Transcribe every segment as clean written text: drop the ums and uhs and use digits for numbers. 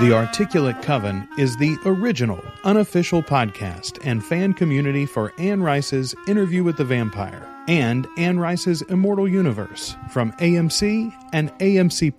The Articulate Coven is the original, unofficial podcast and fan community for Anne Rice's Interview with the Vampire and Anne Rice's Immortal Universe from AMC and AMC+.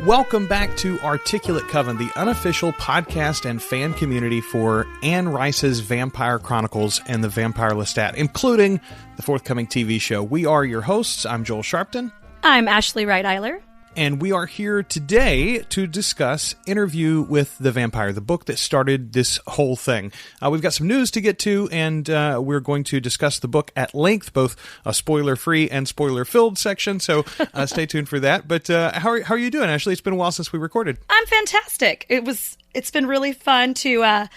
Welcome back to Articulate Coven, the unofficial podcast and fan community for Anne Rice's Vampire Chronicles and the Vampire Lestat, including the forthcoming TV show. We are your hosts. I'm Joel Sharpton. I'm Ashley Wright-Eiler. And we are here today to discuss Interview with the Vampire, the book that started this whole thing. We've got some news to get to, and we're going to discuss the book at length, both a spoiler-free and spoiler-filled section, so stay tuned for that. But how are you doing, Ashley? It's been a while since we recorded. I'm fantastic. It's been really fun to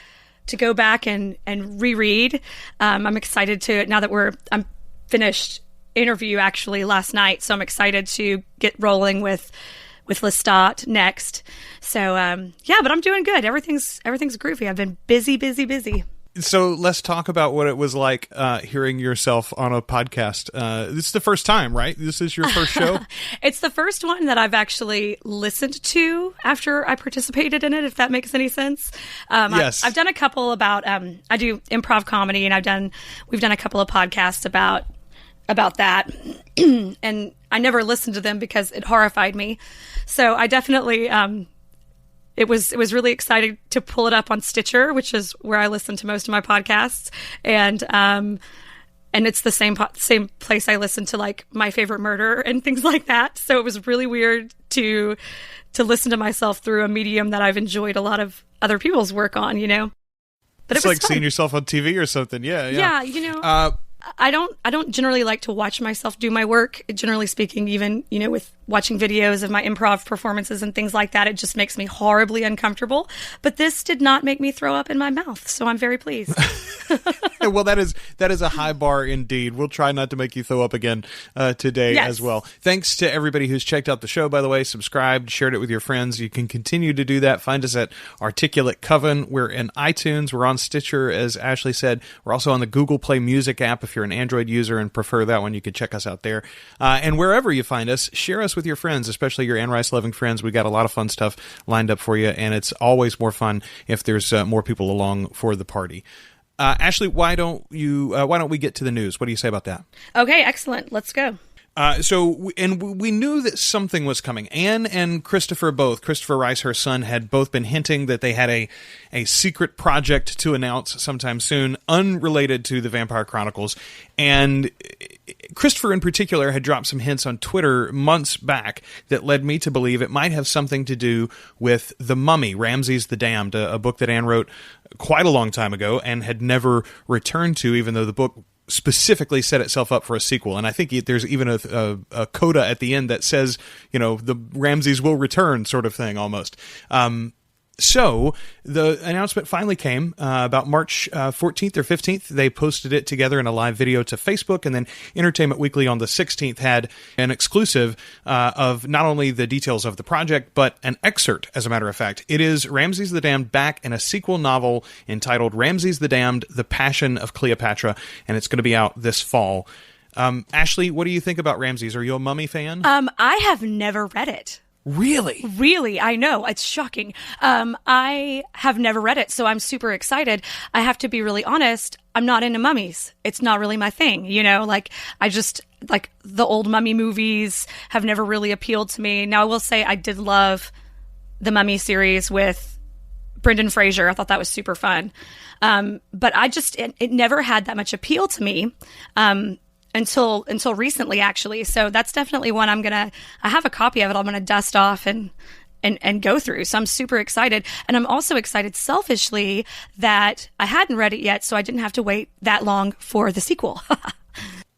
go back and reread. I'm excited to, now that I'm finished Interview actually last night, so I'm excited to get rolling with Lestat next. So but I'm doing good. Everything's groovy. I've been busy. So let's talk about what it was like hearing yourself on a podcast. This is the first time, right? This is your first show? It's the first one that I've actually listened to after I participated in it, if that makes any sense. Yes. I've done a couple about, I do improv comedy, and we've done a couple of podcasts about that. And I never listened to them because it horrified me. So I definitely, it was really exciting to pull it up on Stitcher, which is where I listen to most of my podcasts. And it's the same place I listen to like My Favorite Murder and things like that. So it was really weird to listen to myself through a medium that I've enjoyed a lot of other people's work on, you know. But it's it was like fun. Seeing yourself on TV or something. Yeah. Yeah, you know. I don't generally like to watch myself do my work. Generally speaking, even, you know, with watching videos of my improv performances and things like that, it just makes me horribly uncomfortable. But this did not make me throw up in my mouth, so I'm very pleased. Well, that is a high bar indeed. We'll try not to make you throw up again today as well. Thanks to everybody who's checked out the show, by the way, subscribed, shared it with your friends. You can continue to do that. Find us at Articulate Coven. We're in iTunes. We're on Stitcher, as Ashley said. We're also on the Google Play Music app. If you're an Android user and prefer that one, you can check us out there. And wherever you find us, share us with your friends, especially your Anne Rice loving friends. We got a lot of fun stuff lined up for you, and it's always more fun if there's more people along for the party. Ashley, why don't we get to the news? What do you say about that? Okay, excellent. Let's go. We knew that something was coming. Anne and Christopher Rice, her son, had both been hinting that they had a secret project to announce sometime soon, unrelated to the Vampire Chronicles. And Christopher, in particular, had dropped some hints on Twitter months back that led me to believe it might have something to do with The Mummy, Ramses the Damned, a book that Anne wrote quite a long time ago and had never returned to, even though the book specifically set itself up for a sequel. And I think there's even a coda at the end that says, you know, the Ramses will return sort of thing almost. So the announcement finally came about March 14th or 15th. They posted it together in a live video to Facebook, and then Entertainment Weekly on the 16th had an exclusive of not only the details of the project, but an excerpt, as a matter of fact. It is Ramses the Damned back in a sequel novel entitled Ramses the Damned, The Passion of Cleopatra, and it's going to be out this fall. Ashley, what do you think about Ramses? Are you a Mummy fan? I have never read it. Really? I know. It's shocking. I have never read it, so I'm super excited. I have to be really honest. I'm not into mummies. It's not really my thing. You know, like the old mummy movies have never really appealed to me. Now, I will say I did love the Mummy series with Brendan Fraser. I thought that was super fun. But it never had that much appeal to me. Until recently, actually. So that's definitely one I have a copy of it. I'm going to dust off and go through. So I'm super excited. And I'm also excited selfishly that I hadn't read it yet, so I didn't have to wait that long for the sequel.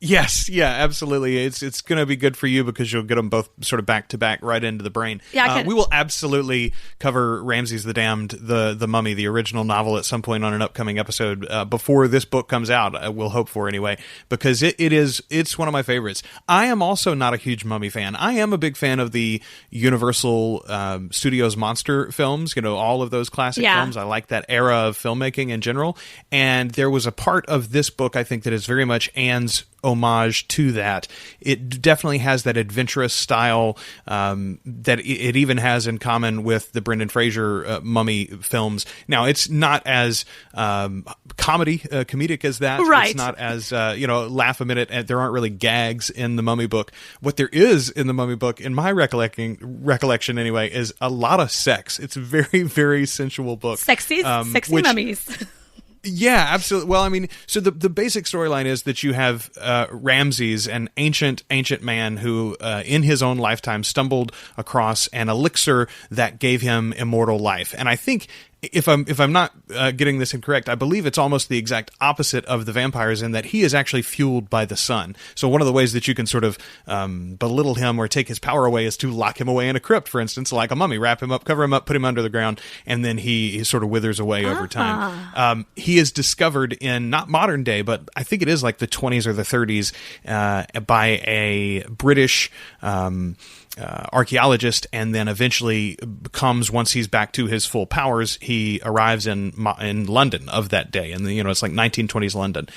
Yes, yeah, absolutely. It's going to be good for you because you'll get them both sort of back to back right into the brain. Yeah, we will absolutely cover Ramses the Damned, the Mummy, the original novel, at some point on an upcoming episode before this book comes out. We'll hope for anyway, because it's one of my favorites. I am also not a huge Mummy fan. I am a big fan of the Universal Studios monster films. You know, all of those classic films. I like that era of filmmaking in general. And there was a part of this book I think that is very much Anne's homage to that. It definitely has that adventurous style that it even has in common with the Brendan Fraser mummy films. Now, it's not as comedic as that. Right. It's not as, laugh a minute. And there aren't really gags in the Mummy book. What there is in the Mummy book, in my recollection anyway, is a lot of sex. It's a very, very sensual book. Sexy mummies. Yeah, absolutely. Well, I mean, so the basic storyline is that you have Ramses, an ancient man who, in his own lifetime, stumbled across an elixir that gave him immortal life. And I think, if I'm not getting this incorrect, I believe it's almost the exact opposite of the vampires in that he is actually fueled by the sun. So one of the ways that you can sort of belittle him or take his power away is to lock him away in a crypt, for instance, like a mummy. Wrap him up, cover him up, put him under the ground, and then he sort of withers away over time. He is discovered in, not modern day, but I think it is like the 20s or the 30s by a British archaeologist, and then eventually becomes, once he's back to his full powers, he arrives in London of that day, and it's like 1920s London.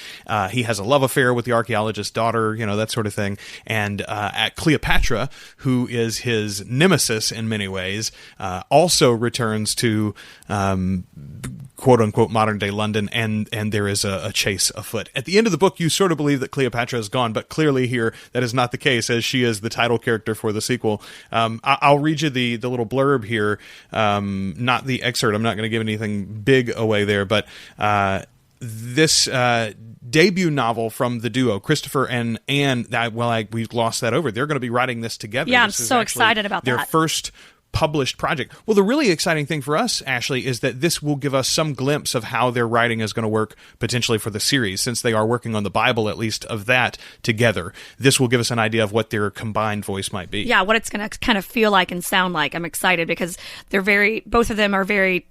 He has a love affair with the archaeologist's daughter, that sort of thing, and at Cleopatra, who is his nemesis in many ways, also returns to quote-unquote modern-day London, and there is a chase afoot. At the end of the book, you sort of believe that Cleopatra is gone, but clearly here that is not the case, as she is the title character for the sequel. I'll read you the little blurb here, not the excerpt. I'm not going to give anything big away there, but this debut novel from the duo, Christopher and Anne, we glossed that over. They're going to be writing this together. Yeah, I'm so excited about their that. First published project. Well, the really exciting thing for us, Ashley, is that this will give us some glimpse of how their writing is going to work potentially for the series, since they are working on the Bible, at least, of that together. This will give us an idea of what their combined voice might be. Yeah, what it's going to kind of feel like and sound like. I'm excited because both of them are very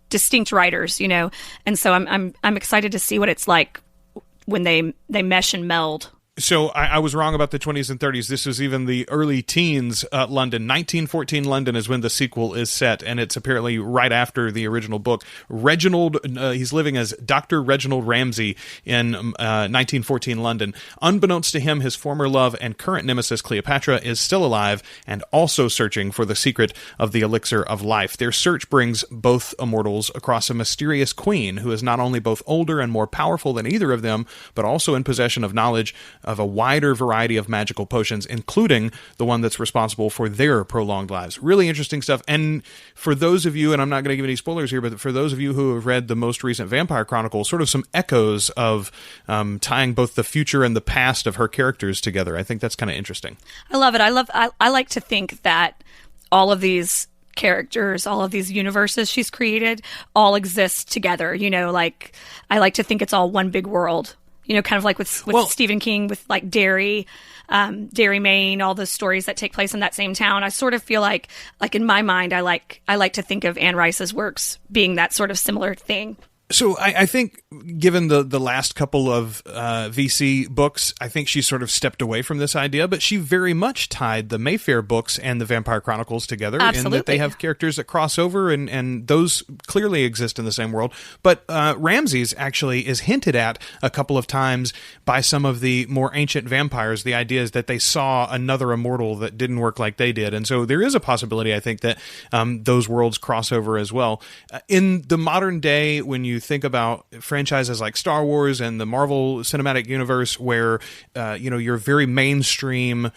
distinct writers, and so I'm excited to see what it's like when they mesh and meld. So I was wrong about the 20s and 30s. This is even the early teens London. 1914 London is when the sequel is set, and it's apparently right after the original book. Reginald, he's living as Dr. Reginald Ramsay in 1914 London. Unbeknownst to him, his former love and current nemesis Cleopatra is still alive and also searching for the secret of the elixir of life. Their search brings both immortals across a mysterious queen who is not only both older and more powerful than either of them, but also in possession of knowledge of a wider variety of magical potions, including the one that's responsible for their prolonged lives. Really interesting stuff. And for those of you, and I'm not going to give any spoilers here, but for those of you who have read the most recent Vampire Chronicles, sort of some echoes of tying both the future and the past of her characters together. I think that's kind of interesting. I love it. I like to think that all of these characters, all of these universes she's created, all exist together. Like I like to think it's all one big world. Kind of like with Stephen King, with like Derry, Maine, all the stories that take place in that same town. I sort of feel like in my mind, I like to think of Anne Rice's works being that sort of similar thing. So I think, given the last couple of VC books, I think she sort of stepped away from this idea, but she very much tied the Mayfair books and the Vampire Chronicles together. Absolutely. In that they have characters that cross over, and those clearly exist in the same world. But Ramses actually is hinted at a couple of times by some of the more ancient vampires. The idea is that they saw another immortal that didn't work like they did. And so there is a possibility, I think, that those worlds cross over as well. In the modern day, when you think about franchises like Star Wars and the Marvel Cinematic Universe, where your very mainstream,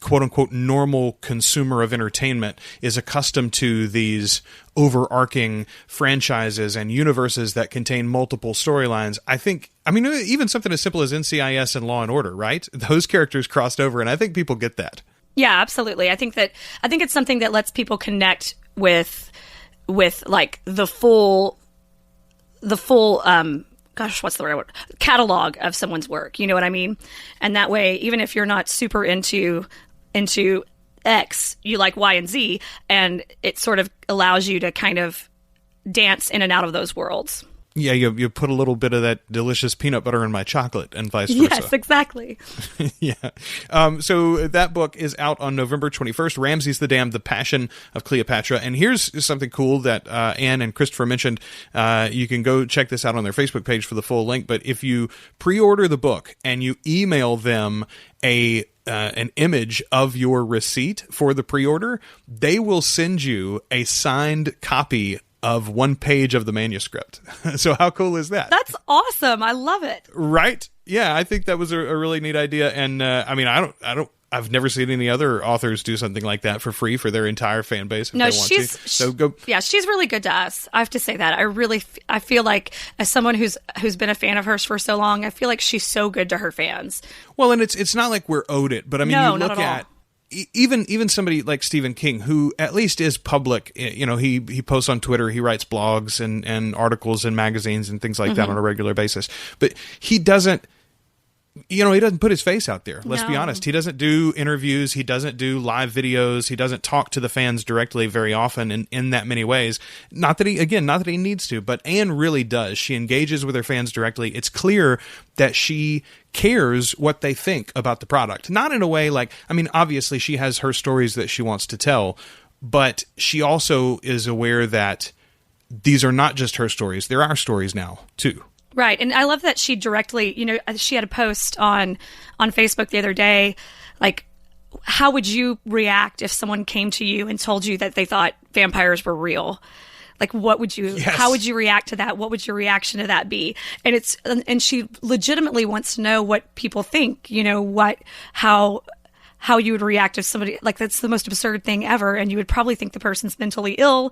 quote unquote, normal consumer of entertainment is accustomed to these overarching franchises and universes that contain multiple storylines. Even something as simple as NCIS and Law and Order, right? Those characters crossed over, and I think people get that. Yeah, absolutely. I think it's something that lets people connect with like the full what's the word? Catalog of someone's work. You know what I mean? And that way, even if you're not super into X, you like Y and Z, and it sort of allows you to kind of dance in and out of those worlds. Yeah, you put a little bit of that delicious peanut butter in my chocolate and vice versa. Yes, exactly. Yeah. So that book is out on November 21st, Ramses the Damned, The Passion of Cleopatra. And here's something cool that Anne and Christopher mentioned. You can go check this out on their Facebook page for the full link. But if you pre-order the book and you email them an image of your receipt for the pre-order, they will send you a signed copy of one page of the manuscript. So how cool is that? That's awesome. I love it. Right? Yeah, I think that was a really neat idea. And I've never seen any other authors do something like that for free for their entire fan base. No, she's really good to us. I have to say that. I feel like, as someone who's been a fan of hers for so long, I feel like she's so good to her fans. Well, and it's not like we're owed it, but I mean, no, you not look at at even somebody like Stephen King, who at least is public. You know, he posts on Twitter, he writes blogs and articles in magazines and things like that on a regular basis. But he doesn't put his face out there. Let's be honest. He doesn't do interviews. He doesn't do live videos. He doesn't talk to the fans directly very often in that many ways. Not that he needs to, but Anne really does. She engages with her fans directly. It's clear that she cares what they think about the product. Not in a way like, I mean, obviously she has her stories that she wants to tell, but she also is aware that these are not just her stories. They're our stories now, too. Right. And I love that she directly, she had a post on Facebook the other day, like, how would you react if someone came to you and told you that they thought vampires were real? Like, how would you react to that? What would your reaction to that be? And she legitimately wants to know what people think, how you would react if somebody, like, that's the most absurd thing ever, and you would probably think the person's mentally ill,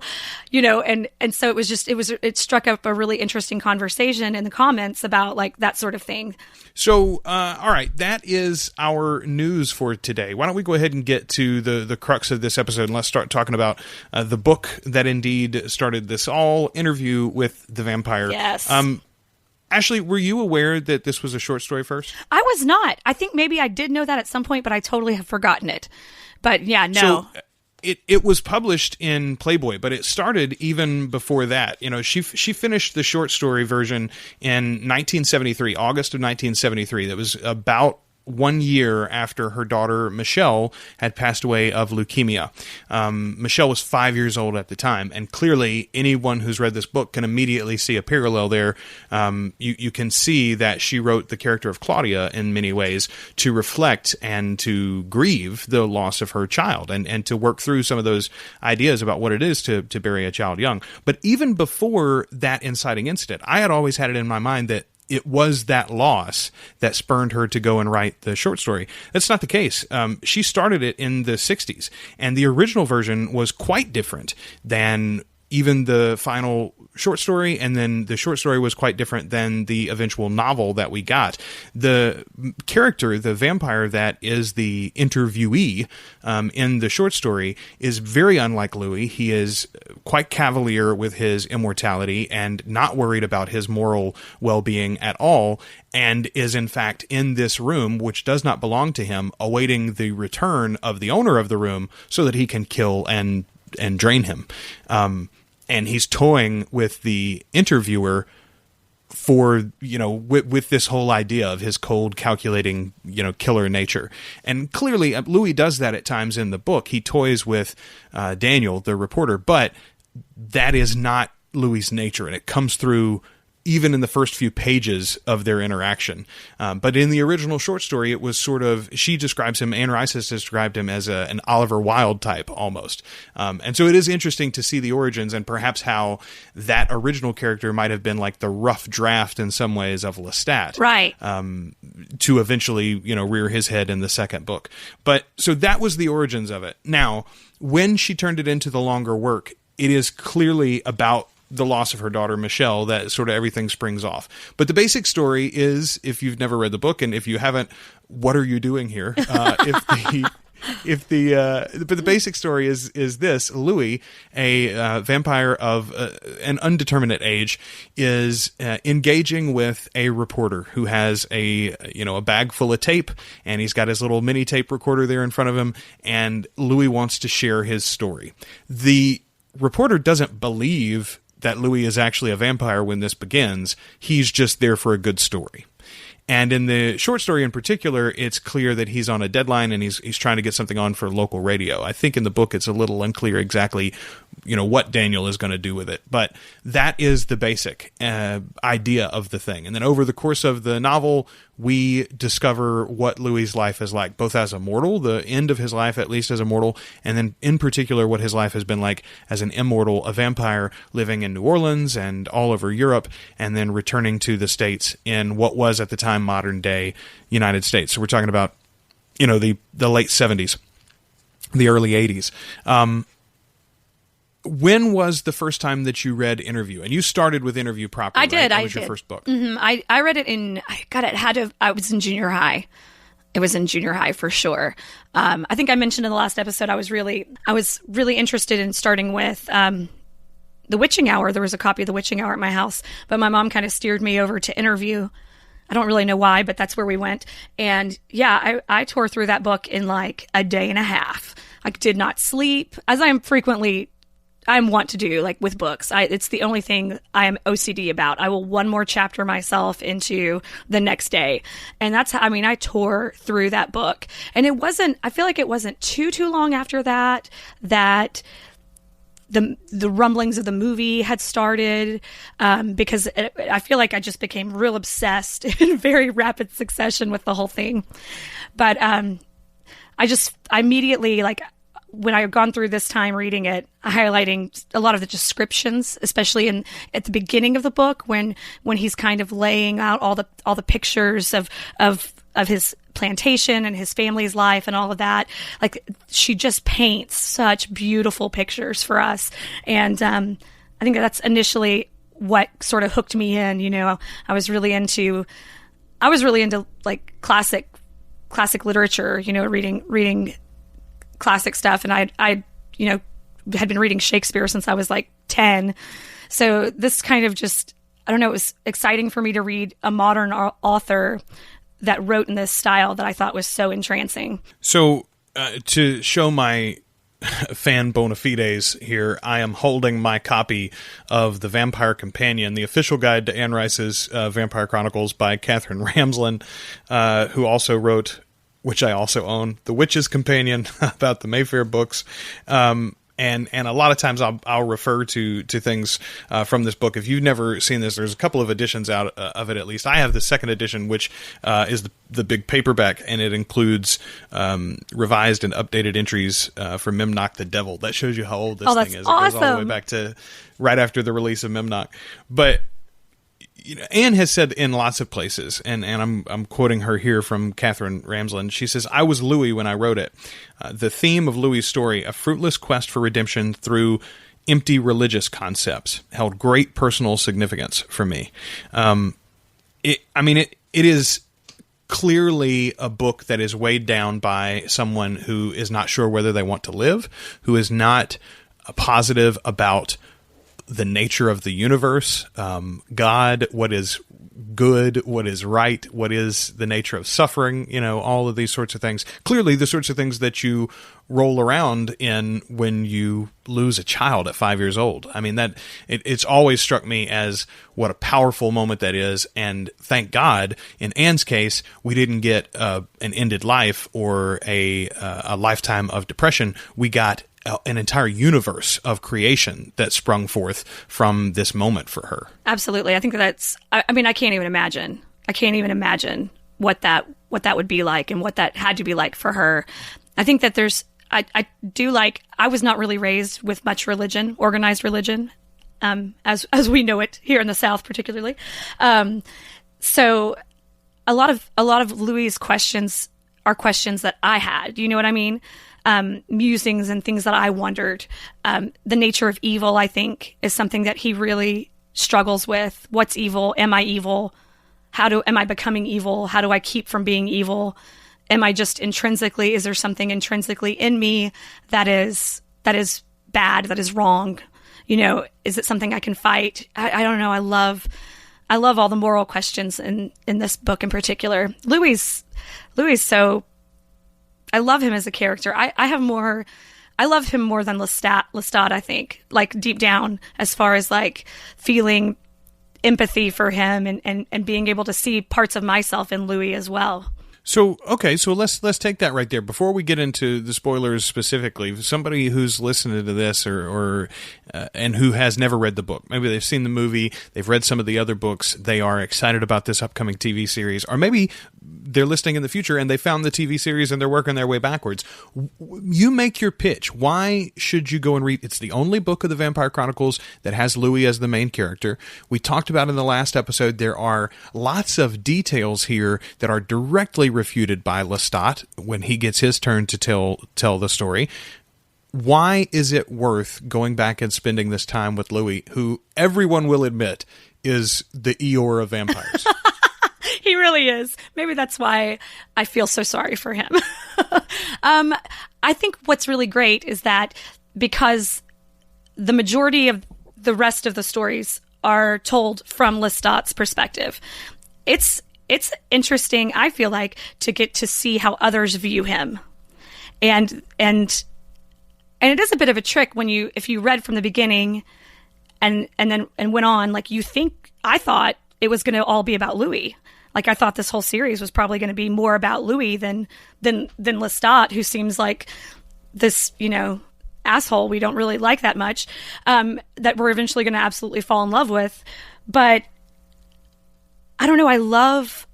and so it struck up a really interesting conversation in the comments about, like, that sort of thing. So, all right, that is our news for today. Why don't we go ahead and get to the crux of this episode, and let's start talking about the book that indeed started this all, Interview with the Vampire. Yes. Ashley, were you aware that this was a short story first? I was not. I think maybe I did know that at some point, but I totally have forgotten it. But yeah, no. So it was published in Playboy, but it started even before that. She finished the short story version in 1973, August of 1973. That was about 1 year after her daughter Michelle had passed away of leukemia. Michelle was 5 years old at the time, and clearly anyone who's read this book can immediately see a parallel there. You can see that she wrote the character of Claudia in many ways to reflect and to grieve the loss of her child, and to work through some of those ideas about what it is to bury a child young. But even before that inciting incident, I had always had it in my mind that it was that loss that spurned her to go and write the short story. That's not the case. She started it in the 60s, and the original version was quite different than even the final short story, and then the short story was quite different than the eventual novel that we got. The character, the vampire that is the interviewee in the short story, is very unlike Louis. He is quite cavalier with his immortality and not worried about his moral well-being at all, and is in fact in this room, which does not belong to him, awaiting the return of the owner of the room so that he can kill and drain him. And he's toying with the interviewer for, with this whole idea of his cold, calculating, killer nature. And clearly, Louis does that at times in the book. He toys with Daniel, the reporter, but that is not Louis's nature, and it comes through even in the first few pages of their interaction. But in the original short story, it was sort of, she describes him, Anne Rice has described him as an Oliver Wilde type almost. And so it is interesting to see the origins and perhaps how that original character might have been like the rough draft in some ways of Lestat. Right. To eventually, rear his head in the second book. But so that was the origins of it. Now, when she turned it into the longer work, it is clearly about the loss of her daughter, Michelle, that sort of everything springs off. But the basic story is, if you've never read the book, and if you haven't, what are you doing here? But the basic story is this: Louis, a vampire of an undeterminate age, is engaging with a reporter who has a bag full of tape, and he's got his little mini tape recorder there in front of him, and Louis wants to share his story. The reporter doesn't believe that Louis is actually a vampire when this begins. He's just there for a good story. And in the short story in particular, it's clear that he's on a deadline and he's trying to get something on for local radio. I think in the book it's a little unclear exactly, what Daniel is going to do with it. But that is the basic idea of the thing. And then over the course of the novel, we discover what Louis's life is like, both as a mortal, the end of his life at least as a mortal, and then in particular what his life has been like as an immortal, a vampire living in New Orleans and all over Europe, and then returning to the States in what was at the time modern day United States. So we're talking about, the late 70s, the early 80s. When was the first time that you read Interview? And you started with Interview proper, I did. That was your first book. Mm-hmm. I read it I was in junior high. It was in junior high for sure. I think I mentioned in the last episode, I was really interested in starting with The Witching Hour. There was a copy of The Witching Hour at my house, but my mom kind of steered me over to Interview. I don't really know why, but that's where we went. And yeah, I tore through that book in like a day and a half. I did not sleep, as I want to do, like with books. It's the only thing I am OCD about. I will one more chapter myself into the next day. And that's how, I tore through that book. And I feel like it wasn't too long after that the rumblings of the movie had started, because I feel like I just became real obsessed in very rapid succession with the whole thing. But I immediately, like, when I had gone through this time reading it, highlighting a lot of the descriptions, especially at the beginning of the book, when he's kind of laying out all the pictures of his plantation and his family's life and all of that. Like, she just paints such beautiful pictures for us. And I think that's initially what sort of hooked me in. I was really into like classic literature, reading classic stuff. And I had been reading Shakespeare since I was like 10. So this kind of just, I don't know, it was exciting for me to read a modern author that wrote in this style that I thought was so entrancing. So to show my fan bona fides here, I am holding my copy of The Vampire Companion, the official guide to Anne Rice's Vampire Chronicles by Katherine Ramsland, who also wrote, which I also own, The Witch's Companion about the Mayfair books. And a lot of times I'll refer to things from this book. If you've never seen this, there's a couple of editions out of it at least. I have the second edition, which is the big paperback, and it includes revised and updated entries for Memnoch the Devil. That shows you how old this thing is. Awesome. It goes all the way back to right after the release of Memnoch. But Anne has said in lots of places, and I'm quoting her here from Katherine Ramsland. She says, "I was Louis when I wrote it. The theme of Louis' story, a fruitless quest for redemption through empty religious concepts, held great personal significance for me." It is clearly a book that is weighed down by someone who is not sure whether they want to live, who is not positive about the nature of the universe, God, what is good, what is right, what is the nature of suffering, all of these sorts of things. Clearly the sorts of things that you roll around in when you lose a child at 5 years old. It's always struck me as what a powerful moment that is. And thank God, in Anne's case, we didn't get an ended life or a lifetime of depression. We got an entire universe of creation that sprung forth from this moment for her. Absolutely. I think that's, I can't even imagine. I can't even imagine what that would be like and what that had to be like for her. I think that I was not really raised with much religion, organized religion, as we know it here in the South, particularly. So a lot of Louis' questions are questions that I had, you know what I mean? Musings and things that I wondered. The nature of evil, I think, is something that he really struggles with. What's evil? Am I evil? Am I becoming evil? How do I keep from being evil? Am I just is there something intrinsically in me that is bad, that is wrong? Is it something I can fight? I don't know. I love all the moral questions in this book in particular. Louis, so I love him as a character. I have more I love him more than Lestat, I think, like deep down, as far as like feeling empathy for him and being able to see parts of myself in Louis as well. So, okay, so let's take that right there. Before we get into the spoilers specifically, somebody who's listening to this or and who has never read the book, maybe they've seen the movie, they've read some of the other books, they are excited about this upcoming TV series, or maybe they're listening in the future and they found the TV series and they're working their way backwards. You make your pitch. Why should you go and read? It's the only book of the Vampire Chronicles that has Louis as the main character. We talked about in the last episode, there are lots of details here that are directly refuted by Lestat when he gets his turn to tell the story. Why is it worth going back and spending this time with Louis, who everyone will admit is the Eeyore of vampires? He really is. Maybe that's why I feel so sorry for him. I think what's really great is that because the majority of the rest of the stories are told from Lestat's perspective, it's interesting, I feel like, to get to see how others view him. And it is a bit of a trick if you read from the beginning and went on, like I thought it was going to all be about Louis. Like I thought this whole series was probably going to be more about Louis than Lestat, who seems like this, asshole we don't really like that much, that we're eventually going to absolutely fall in love with. But I don't know. I love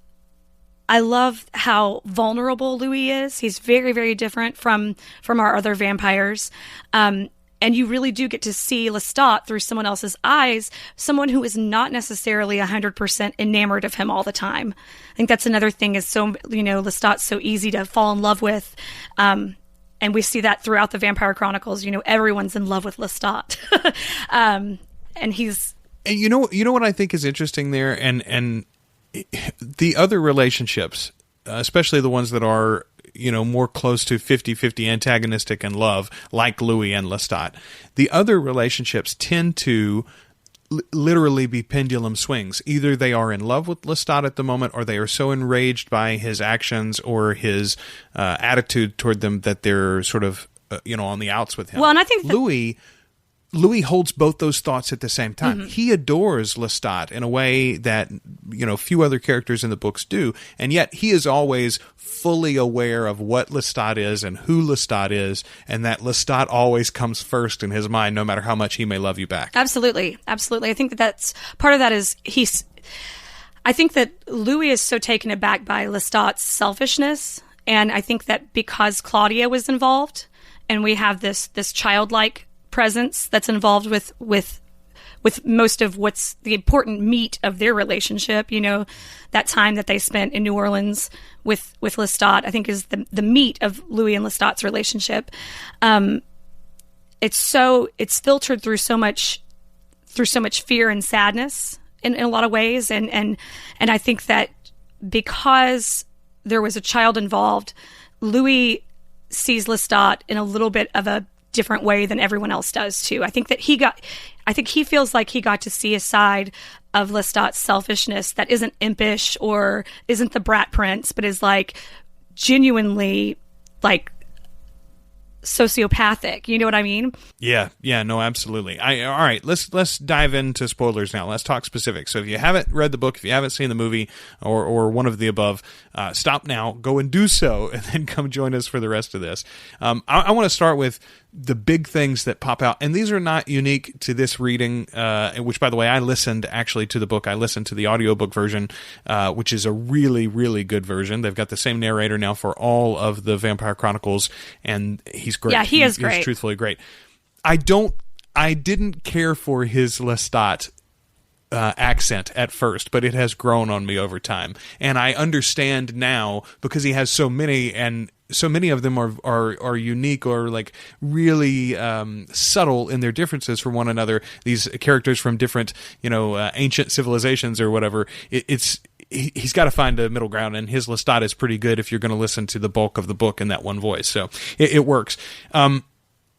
how vulnerable Louis is. He's very, very different from our other vampires. And you really do get to see Lestat through someone else's eyes, someone who is not necessarily 100% enamored of him all the time. I think that's another thing is Lestat's so easy to fall in love with. And we see that throughout the Vampire Chronicles. Everyone's in love with Lestat. And he's... And you know what I think is interesting there? And the other relationships, especially the ones that are, more close to 50-50 antagonistic in love, like Louis and Lestat, the other relationships tend to literally be pendulum swings. Either they are in love with Lestat at the moment, or they are so enraged by his actions or his attitude toward them that they're sort of, on the outs with him. Well, and I think Louis holds both those thoughts at the same time. Mm-hmm. He adores Lestat in a way that, few other characters in the books do. And yet he is always fully aware of what Lestat is and who Lestat is, and that Lestat always comes first in his mind, no matter how much he may love you back. Absolutely. Absolutely. I think that's part of that is I think that Louis is so taken aback by Lestat's selfishness. And I think that because Claudia was involved and we have this childlike presence that's involved with most of what's the important meat of their relationship, that time that they spent in New Orleans with Lestat, I think is the meat of Louis and Lestat's relationship. It's filtered through so much fear and sadness in a lot of ways. And I think that because there was a child involved, Louis sees Lestat in a little bit of a different way than everyone else does too. I think he feels like he got to see a side of Lestat's selfishness that isn't impish or isn't the brat prince, but is like genuinely like sociopathic. You know what I mean? Yeah, no, absolutely. All right, let's dive into spoilers now. Let's talk specifics. So if you haven't read the book, if you haven't seen the movie or one of the above, stop now, go and do so, and then come join us for the rest of this. I want to start with the big things that pop out, and these are not unique to this reading, which, by the way, I listened actually to the book. I listened to the audiobook version, which is a really, really good version. They've got the same narrator now for all of the Vampire Chronicles, and he's great. Yeah, he is great. He's truthfully great. I didn't care for his Lestat accent at first, but it has grown on me over time, and I understand now because he has so many, and so many of them are unique or like really subtle in their differences from one another. These characters from different, ancient civilizations or whatever. He's got to find a middle ground, and his Lestat is pretty good if you're going to listen to the bulk of the book in that one voice. So it works.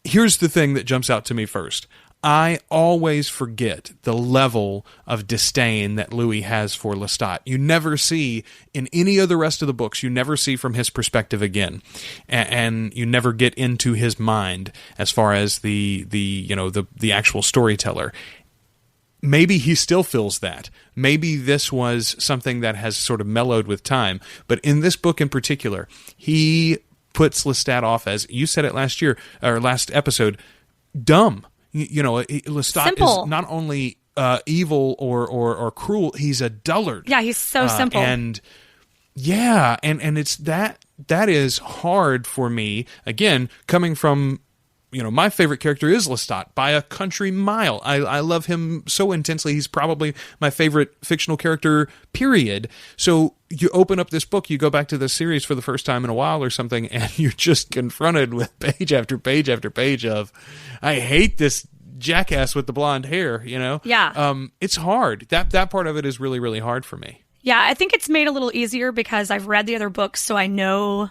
Here's the thing that jumps out to me first. I always forget the level of disdain that Louis has for Lestat. You never see, in any of the rest of the books, you never see from his perspective again. And you never get into his mind as far as the actual storyteller. Maybe he still feels that. Maybe this was something that has sort of mellowed with time. But in this book in particular, he puts Lestat off as, you said it last episode, dumb. Lestat simple. Is not only evil or cruel, he's a dullard. Yeah, he's so simple. And it's that is hard for me, again, coming from, my favorite character is Lestat by a country mile. I love him so intensely. He's probably my favorite fictional character, period. So you open up this book, you go back to the series for the first time in a while or something, and you're just confronted with page after page after page of, I hate this jackass with the blonde hair, Yeah. It's hard. That part of it is really, really hard for me. Yeah, I think it's made a little easier because I've read the other books, so I know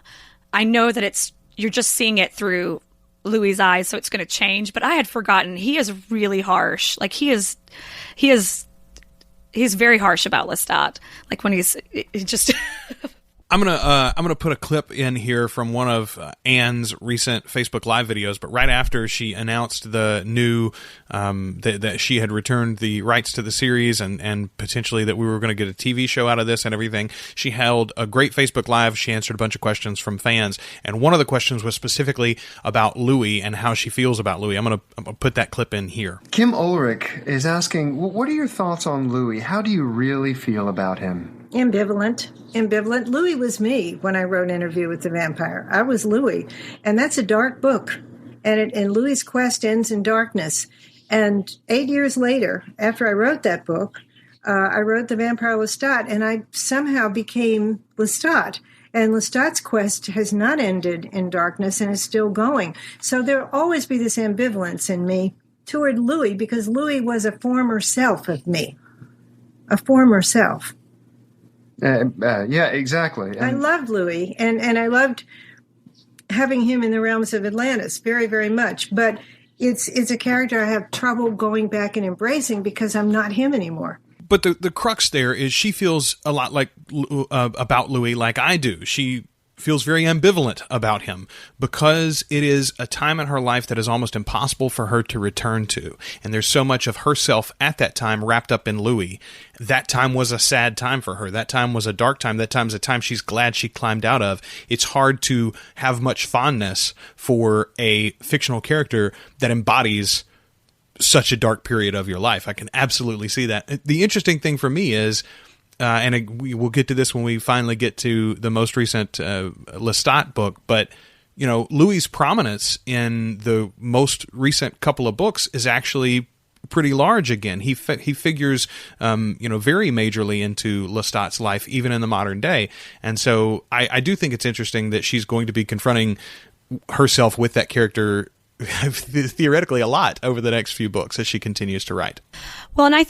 that you're just seeing it through Louis' eyes, so it's going to change. But I had forgotten he is really harsh. Like he's very harsh about Lestat. Like when he's just. I'm gonna put a clip in here from one of Anne's recent Facebook Live videos, but right after she announced the new that she had returned the rights to the series and potentially that we were going to get a TV show out of this and everything, she held a great Facebook Live. She answered a bunch of questions from fans, and one of the questions was specifically about Louis and how she feels about Louis. I'm gonna put that clip in here. Kim Ulrich is asking, what are your thoughts on Louis? How do you really feel about him? Ambivalent. Louis was me when I wrote Interview with the Vampire. I was Louis. And that's a dark book. And Louis' quest ends in darkness. And 8 years later, after I wrote that book, I wrote The Vampire Lestat, and I somehow became Lestat. And Lestat's quest has not ended in darkness and is still going. So there'll always be this ambivalence in me toward Louis, because Louis was a former self of me. A former self. Yeah, exactly. I loved Louis, and I loved having him in the realms of Atlantis very, very much. But it's a character I have trouble going back and embracing because I'm not him anymore. But the crux there is she feels a lot like about Louis like I do. She feels very ambivalent about him because it is a time in her life that is almost impossible for her to return to. And there's so much of herself at that time wrapped up in Louis. That time was a sad time for her. That time was a dark time. That time's a time she's glad she climbed out of. It's hard to have much fondness for a fictional character that embodies such a dark period of your life. I can absolutely see that. The interesting thing for me is, we will get to this when we finally get to the most recent Lestat book, but Louis' prominence in the most recent couple of books is actually pretty large again. He figures very majorly into Lestat's life, even in the modern day. And so I do think it's interesting that she's going to be confronting herself with that character theoretically a lot over the next few books as she continues to write. Well, and I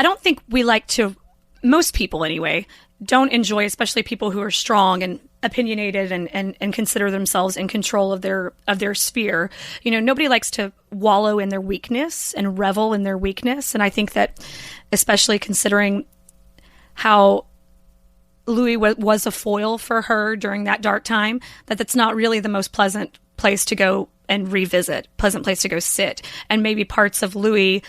don't think we like to, most people anyway, don't enjoy, especially people who are strong and opinionated and consider themselves in control of their sphere. Nobody likes to wallow in their weakness and revel in their weakness. And I think that, especially considering how Louis was a foil for her during that dark time, that's not really the most pleasant place to go and revisit, pleasant place to go sit. And maybe parts of Louis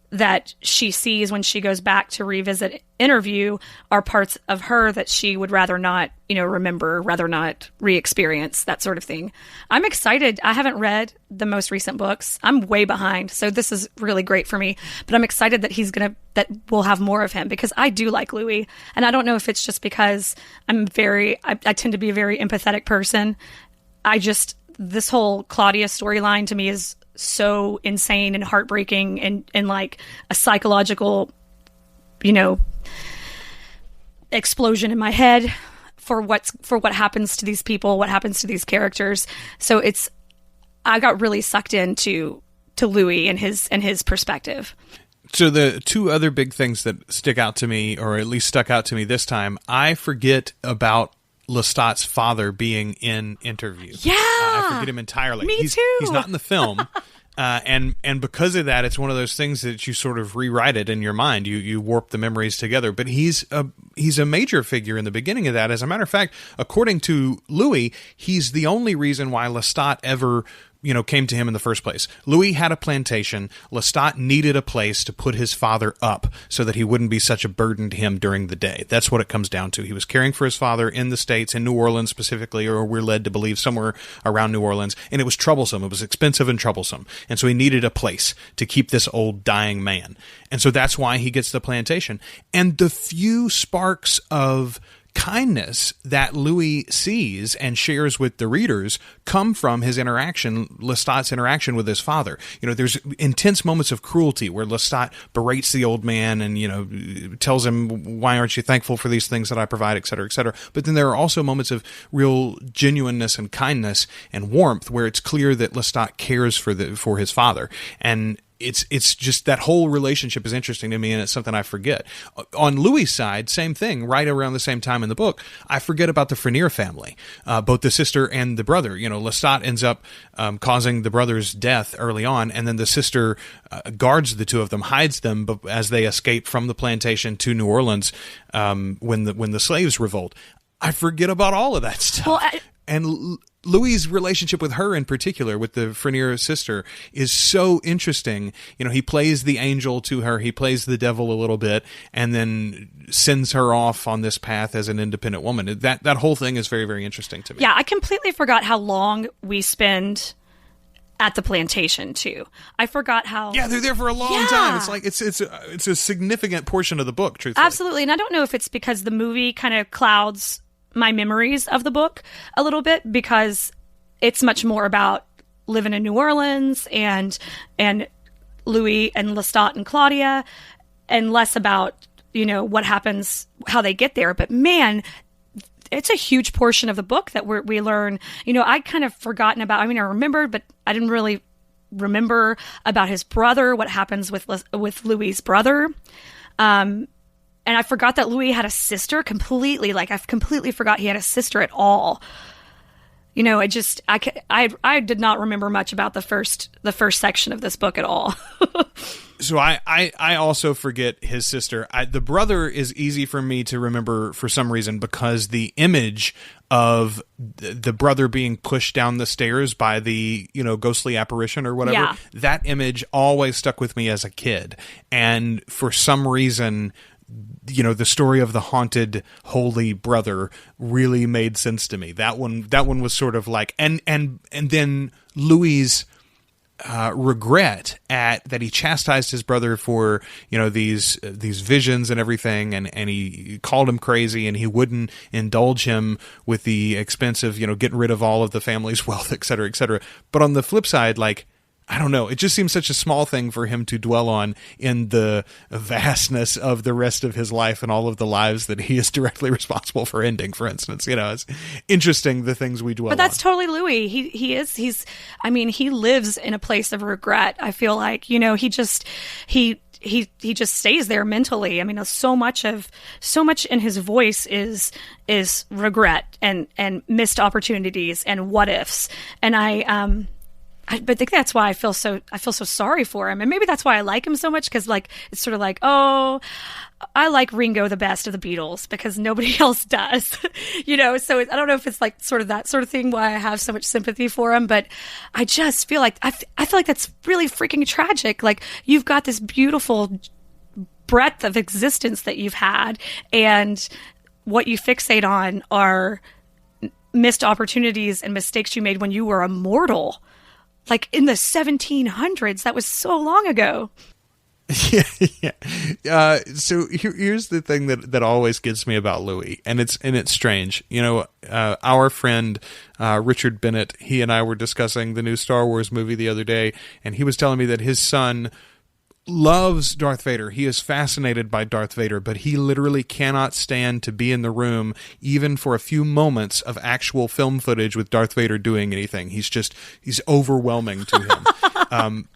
that she sees when she goes back to revisit Interview are parts of her that she would rather not, remember, rather not re-experience, that sort of thing. I'm excited. I haven't read the most recent books. I'm way behind, so this is really great for me. But I'm excited that that we'll have more of him, because I do like Louis. And I don't know if it's just because I tend to be a very empathetic person. This whole Claudia storyline to me is so insane and heartbreaking and like a psychological, explosion in my head for what happens to these people, what happens to these characters. So I got really sucked into Louis and his perspective. So the two other big things that stick out to me, or at least stuck out to me this time, I forget about Lestat's father being in Interview. Yeah. I forget him entirely. Me too. He's not in the film. And because of that, it's one of those things that you sort of rewrite it in your mind. You warp the memories together. But he's a major figure in the beginning of that. As a matter of fact, according to Louis, he's the only reason why Lestat ever came to him in the first place. Louis had a plantation. Lestat needed a place to put his father up so that he wouldn't be such a burden to him during the day. That's what it comes down to. He was caring for his father in the States, in New Orleans specifically, or we're led to believe somewhere around New Orleans, and it was troublesome. It was expensive and troublesome. And so he needed a place to keep this old dying man. And so that's why he gets the plantation. And the few sparks of kindness that Louis sees and shares with the readers come from his Lestat's interaction with his father. There's intense moments of cruelty where Lestat berates the old man and, tells him, why aren't you thankful for these things that I provide, et cetera, et cetera. But then there are also moments of real genuineness and kindness and warmth where it's clear that Lestat cares for his father. And it's just that whole relationship is interesting to me, and it's something I forget. On Louis' side, same thing, right around the same time in the book, I forget about the Frenier family, both the sister and the brother. Lestat ends up causing the brother's death early on, and then the sister guards the two of them, hides them as they escape from the plantation to New Orleans when the slaves revolt. I forget about all of that stuff. And Louis' relationship with her in particular, with the Frenier sister, is so interesting. He plays the angel to her, he plays the devil a little bit, and then sends her off on this path as an independent woman. That whole thing is very, very interesting to me. Yeah, I completely forgot how long we spend at the plantation too. I forgot how. Yeah, they're there for a long time. It's like it's a significant portion of the book, truthfully. Absolutely, and I don't know if it's because the movie kind of clouds my memories of the book a little bit, because it's much more about living in New Orleans and Louis and Lestat and Claudia, and less about, what happens, how they get there. But man, it's a huge portion of the book that we learn. I'd kind of forgotten about, I remembered, but I didn't really remember about his brother, what happens with Louis' brother. And I forgot that Louis had a sister completely. Like, I completely forgot he had a sister at all. I did not remember much about the first section of this book at all. So I also forget his sister. The brother is easy for me to remember for some reason, because the image of the brother being pushed down the stairs by the, ghostly apparition or whatever, that image always stuck with me as a kid. And for some reason, the story of the haunted holy brother really made sense to me. That one was sort of like, and then Louis' regret at that he chastised his brother for these visions and everything, and he called him crazy, and he wouldn't indulge him with the expense of getting rid of all of the family's wealth, et cetera, et cetera. But on the flip side, like, I don't know. It just seems such a small thing for him to dwell on in the vastness of the rest of his life and all of the lives that he is directly responsible for ending, for instance. It's interesting, the things we dwell on. But that's totally Louis. He lives in a place of regret. I feel like, he just stays there mentally. So much in his voice is regret and missed opportunities and what ifs. And I think that's why I feel so sorry for him, and maybe that's why I like him so much, because it's sort of like, oh, I like Ringo the best of the Beatles because nobody else does, So I don't know if it's like sort of that sort of thing why I have so much sympathy for him, but I just feel like I feel like that's really freaking tragic. Like, you've got this beautiful breadth of existence that you've had, and what you fixate on are missed opportunities and mistakes you made when you were a mortal. Like in the 1700s, that was so long ago. Yeah. So here's the thing that always gets me about Louis, and it's strange. Our friend Richard Bennett, he and I were discussing the new Star Wars movie the other day, and he was telling me that his son loves Darth Vader. He is fascinated by Darth Vader, but he literally cannot stand to be in the room even for a few moments of actual film footage with Darth Vader doing anything. He's overwhelming to him.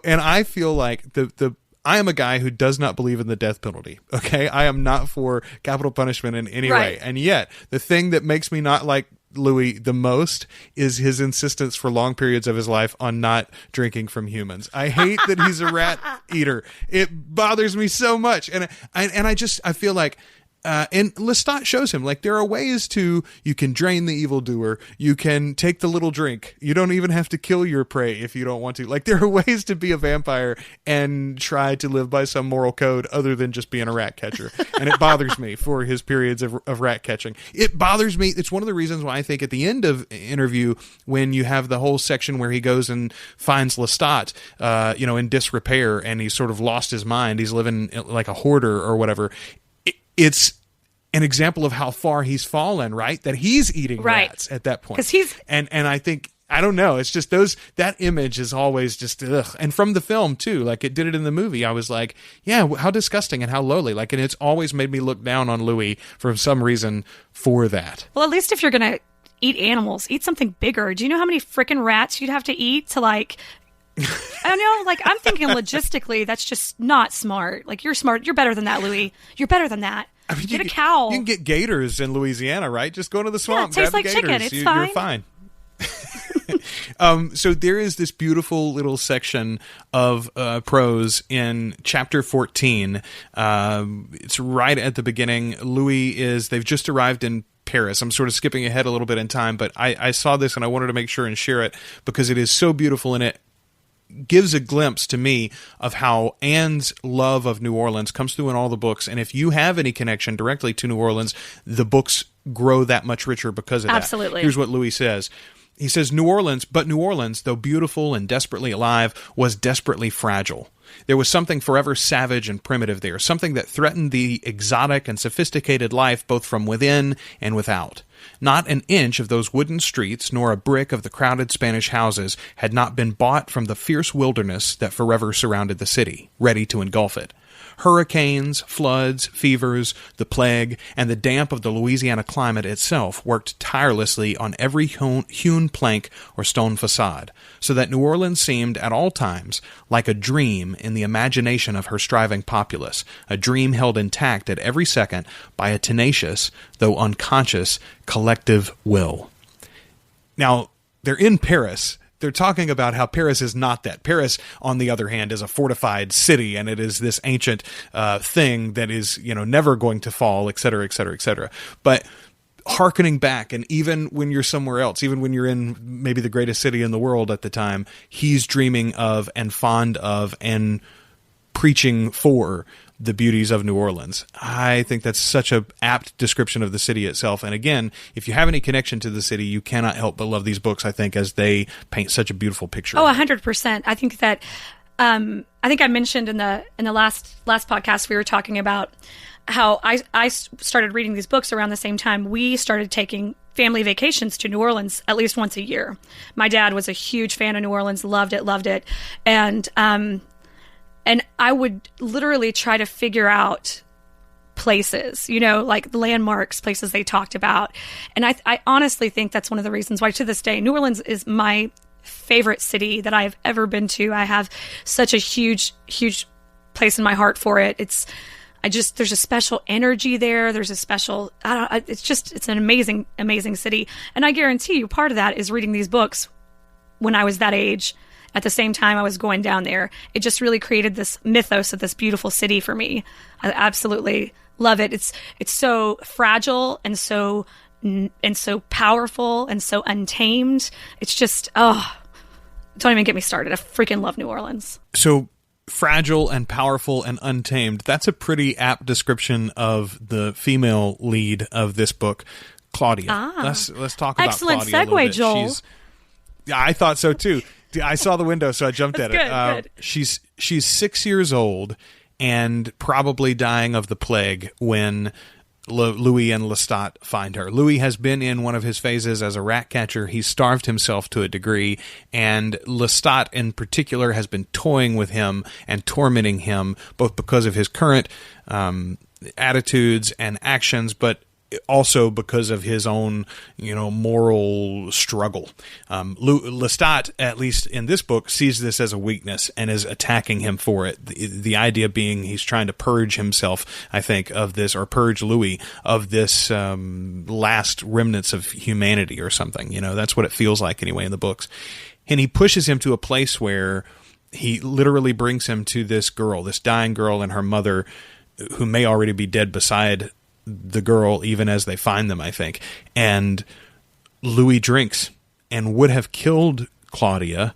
And I feel like I am a guy who does not believe in the death penalty. Okay. I am not for capital punishment in any way. And yet the thing that makes me not like Louis the most is his insistence for long periods of his life on not drinking from humans. I hate that he's a rat eater. It bothers me so much. And I feel like, and Lestat shows him, like, there are ways you can drain the evildoer. You can take the little drink. You don't even have to kill your prey if you don't want to. Like, there are ways to be a vampire and try to live by some moral code other than just being a rat catcher. And it bothers me for his periods of rat catching. It bothers me. It's one of the reasons why I think at the end of Interview, when you have the whole section where he goes and finds Lestat, in disrepair, and he's sort of lost his mind. He's living like a hoarder or whatever. It's an example of how far he's fallen, right? That he's eating rats at that point. 'Cause he's... And I think, I don't know, it's just that image is always just, ugh. And from the film too, like it did it in the movie, I was like, yeah, how disgusting and how lowly. Like, and it's always made me look down on Louis for some reason for that. Well, at least if you're going to eat animals, eat something bigger. Do you know how many freaking rats you'd have to eat to, like... I don't know, like, I'm thinking logistically, that's just not smart. Like, you're smart. You're better than that, Louis. You're better than that. I mean, get a cow. You can get gators in Louisiana, right? Just go to the swamp. Yeah, it tastes grab like gators. chicken. It's fine. You're fine. So there is this beautiful little section of prose in chapter 14. It's right at the beginning. They've just arrived in Paris. I'm sort of skipping ahead a little bit in time, but I saw this and I wanted to make sure and share it because it is so beautiful, and it gives a glimpse to me of how Anne's love of New Orleans comes through in all the books. And if you have any connection directly to New Orleans, the books grow that much richer because of that. Absolutely. Here's what Louis says. He says, New Orleans, though beautiful and desperately alive, was desperately fragile. There was something forever savage and primitive there, something that threatened the exotic and sophisticated life both from within and without. Not an inch of those wooden streets, nor a brick of the crowded Spanish houses had not been bought from the fierce wilderness that forever surrounded the city, ready to engulf it. Hurricanes, floods, fevers, the plague, and the damp of the Louisiana climate itself worked tirelessly on every hewn plank or stone facade, so that New Orleans seemed at all times like a dream in the imagination of her striving populace, a dream held intact at every second by a tenacious, though unconscious, collective will. Now, they're in Paris. They're talking about how Paris is not that. Paris, on the other hand, is a fortified city, and it is this ancient thing that is, never going to fall, et cetera, et cetera, et cetera. But hearkening back, and even when you're somewhere else, even when you're in maybe the greatest city in the world at the time, he's dreaming of and fond of and preaching for the beauties of New Orleans. I think that's such an apt description of the city itself. And again, if you have any connection to the city, you cannot help but love these books, I think, as they paint such a beautiful picture. Oh, 100%. I think that, I think I mentioned in the last podcast, we were talking about how I started reading these books around the same time we started taking family vacations to New Orleans at least once a year. My dad was a huge fan of New Orleans, loved it. And I would literally try to figure out places, like landmarks, places they talked about. And I honestly think that's one of the reasons why, to this day, New Orleans is my favorite city that I've ever been to. I have such a huge, huge place in my heart for it. There's a special energy there. There's a special, it's an amazing, amazing city. And I guarantee you part of that is reading these books when I was that age. At the same time I was going down there. It just really created this mythos of this beautiful city for me. I absolutely love it. It's so fragile and so powerful and so untamed. It's just, don't even get me started. I freaking love New Orleans. So fragile and powerful and untamed. That's a pretty apt description of the female lead of this book, Claudia. Let's talk about Claudia. Excellent segue, Joel. I thought so too. I saw the window, so I jumped at it. Good. She's 6 years old and probably dying of the plague when Louis and Lestat find her. Louis has been in one of his phases as a rat catcher. He's starved himself to a degree, and Lestat in particular has been toying with him and tormenting him, both because of his current attitudes and actions, but also because of his own, moral struggle. Lestat, at least in this book, sees this as a weakness and is attacking him for it. The idea being he's trying to purge himself, I think, of this, or purge Louis of this last remnants of humanity or something. That's what it feels like anyway in the books. And he pushes him to a place where he literally brings him to this girl, this dying girl, and her mother, who may already be dead beside the girl even as they find them, I think. And Louis drinks and would have killed Claudia,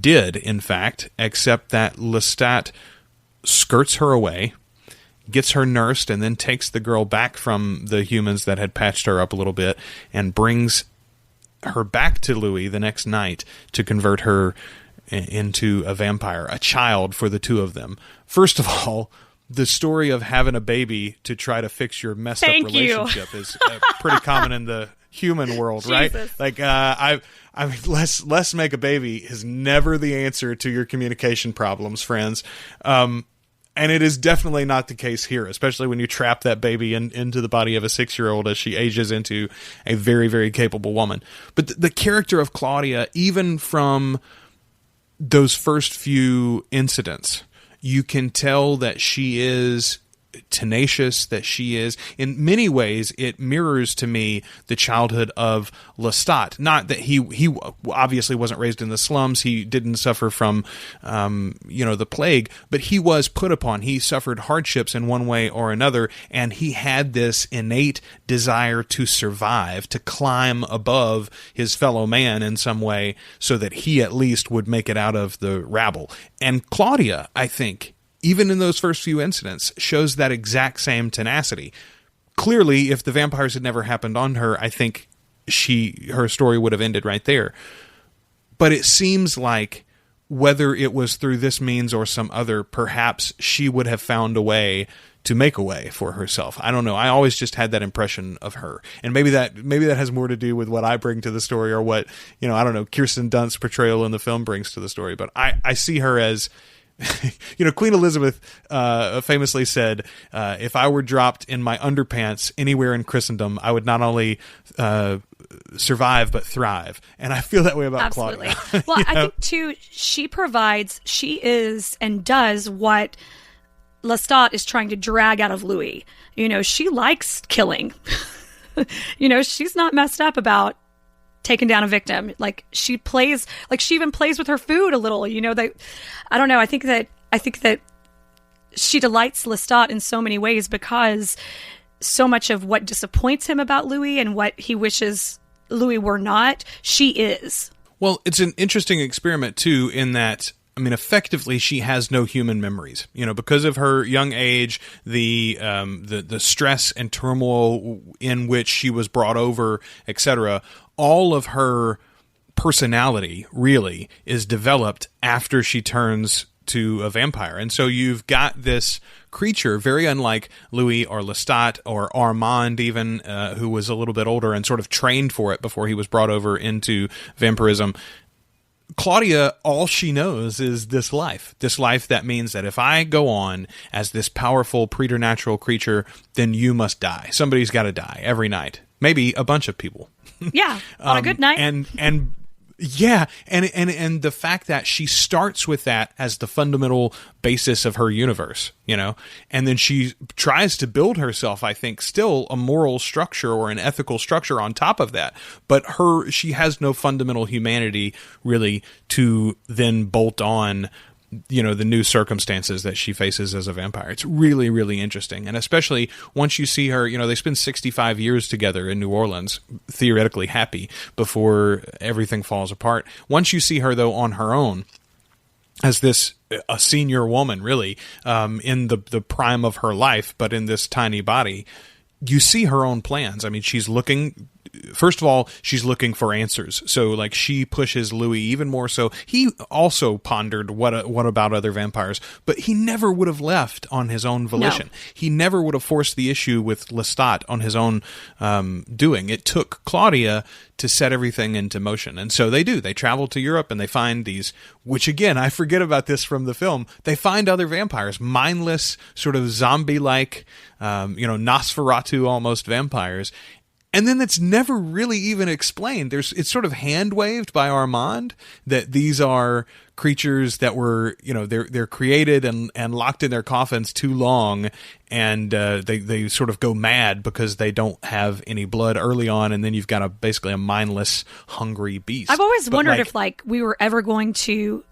did, in fact, except that Lestat skirts her away, gets her nursed, and then takes the girl back from the humans that had patched her up a little bit and brings her back to Louis the next night to convert her into a vampire, a child for the two of them. First of all, the story of having a baby to try to fix your messed up relationship is pretty common in the human world, right? Like, I mean, let's make a baby is never the answer to your communication problems, friends. And it is definitely not the case here, especially when you trap that baby into the body of a 6-year-old as she ages into a very, very capable woman. But the character of Claudia, even from those first few incidents, you can tell that she is tenacious, that she is, in many ways, it mirrors to me the childhood of Lestat. Not that he obviously wasn't raised in the slums, he didn't suffer from, the plague, but he was put upon. He suffered hardships in one way or another, and he had this innate desire to survive, to climb above his fellow man in some way, so that he at least would make it out of the rabble. And Claudia, I think, even in those first few incidents, shows that exact same tenacity. Clearly, if the vampires had never happened on her, I think her story would have ended right there. But it seems like whether it was through this means or some other, perhaps she would have found a way to make a way for herself. I don't know. I always just had that impression of her. And maybe that has more to do with what I bring to the story, or what, I don't know, Kirsten Dunst's portrayal in the film brings to the story. But I see her as, Queen Elizabeth famously said, if I were dropped in my underpants anywhere in Christendom, I would not only survive but thrive. And I feel that way about Absolutely. Claudia. Well, I think too, she is and does what Lestat is trying to drag out of Louis. She likes killing. She's not messed up about taking down a victim. Like, she even plays with her food a little, I don't know. I think that she delights Lestat in so many ways, because so much of what disappoints him about Louis and what he wishes Louis were not, she is. Well, it's an interesting experiment too, in that, I mean, effectively, she has no human memories. Because of her young age, the stress and turmoil in which she was brought over, etc. All of her personality really is developed after she turns to a vampire. And so you've got this creature, very unlike Louis or Lestat or Armand even, who was a little bit older and sort of trained for it before he was brought over into vampirism. Claudia, all she knows is this life that means that if I go on as this powerful preternatural creature, then you must die. Somebody's got to die every night. Maybe a bunch of people. Yeah, on a good night. And yeah, and the fact that she starts with that as the fundamental basis of her universe, and then she tries to build herself, I think, still a moral structure or an ethical structure on top of that. But she has no fundamental humanity really to then bolt on, the new circumstances that she faces as a vampire. It's really, really interesting. And especially once you see her, they spend 65 years together in New Orleans, theoretically happy, before everything falls apart. Once you see her, though, on her own, as a senior woman, really, in the prime of her life, but in this tiny body, you see her own plans. I mean, she's looking first of all, she's looking for answers. So like she pushes Louis even more so. He also pondered what about other vampires, but he never would have left on his own volition. No. He never would have forced the issue with Lestat on his own doing. It took Claudia to set everything into motion. And so they do. They travel to Europe and they find these, which again, I forget about this from the film. They find other vampires, mindless, sort of zombie-like, Nosferatu almost vampires. And then it's never really even explained. It's sort of hand-waved by Armand that these are creatures that were, they're created and locked in their coffins too long, and they sort of go mad because they don't have any blood early on, and then you've got basically a mindless, hungry beast. I've always wondered if we were ever going to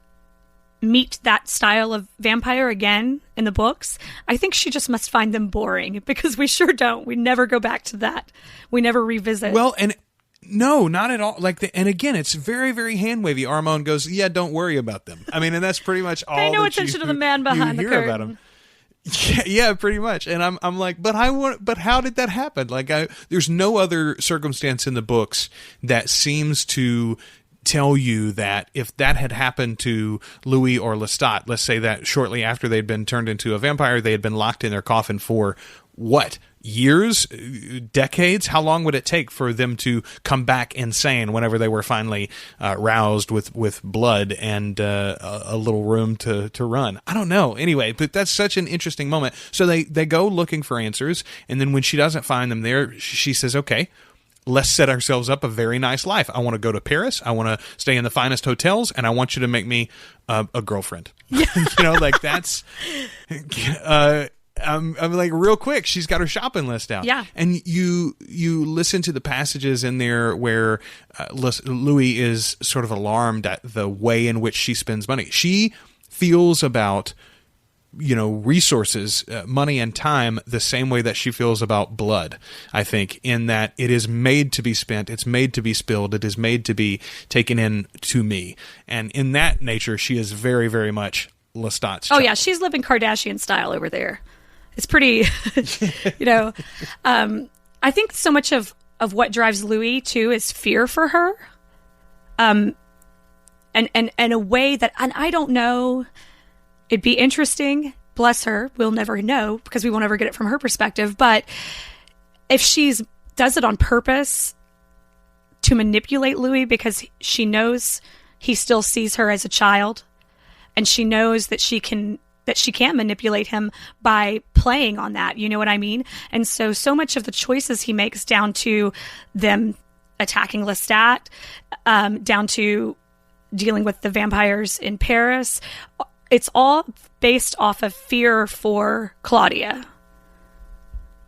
meet that style of vampire again in the books. I think she just must find them boring, because we sure don't. We never go back to that. We never revisit. Well, and no, not at all. And again, it's very, very hand wavy. Armand goes, "Yeah, don't worry about them." I mean, and that's pretty much all. Pay no attention to the man behind the curtain. About him. Yeah, pretty much. And I'm like, but how did that happen? Like, there's no other circumstance in the books that seems to tell you that if that had happened to Louis or Lestat, let's say that shortly after they'd been turned into a vampire, they had been locked in their coffin for what? Years? Decades? How long would it take for them to come back insane whenever they were finally roused with blood and a little room to run? I don't know. Anyway, but that's such an interesting moment. So they go looking for answers, and then when she doesn't find them there, she says, okay, let's set ourselves up a very nice life. I want to go to Paris. I want to stay in the finest hotels, and I want you to make me a girlfriend. Yeah. That's. I'm like, real quick, she's got her shopping list out. Yeah. And you listen to the passages in there where Louis is sort of alarmed at the way in which she spends money. She feels about resources, money and time the same way that she feels about blood, I think, in that it is made to be spent, it's made to be spilled, it is made to be taken in to me. And in that nature, she is very, very much Lestat's child. Oh yeah, she's living Kardashian style over there. It's pretty, I think so much of what drives Louis too is fear for her. And a way that, and I don't know, it'd be interesting, bless her, we'll never know because we won't ever get it from her perspective, but if does it on purpose to manipulate Louis because she knows he still sees her as a child, and she knows that she can manipulate him by playing on that, you know what I mean? And so much of the choices he makes, down to them attacking Lestat, down to dealing with the vampires in Paris, it's all based off of fear for Claudia,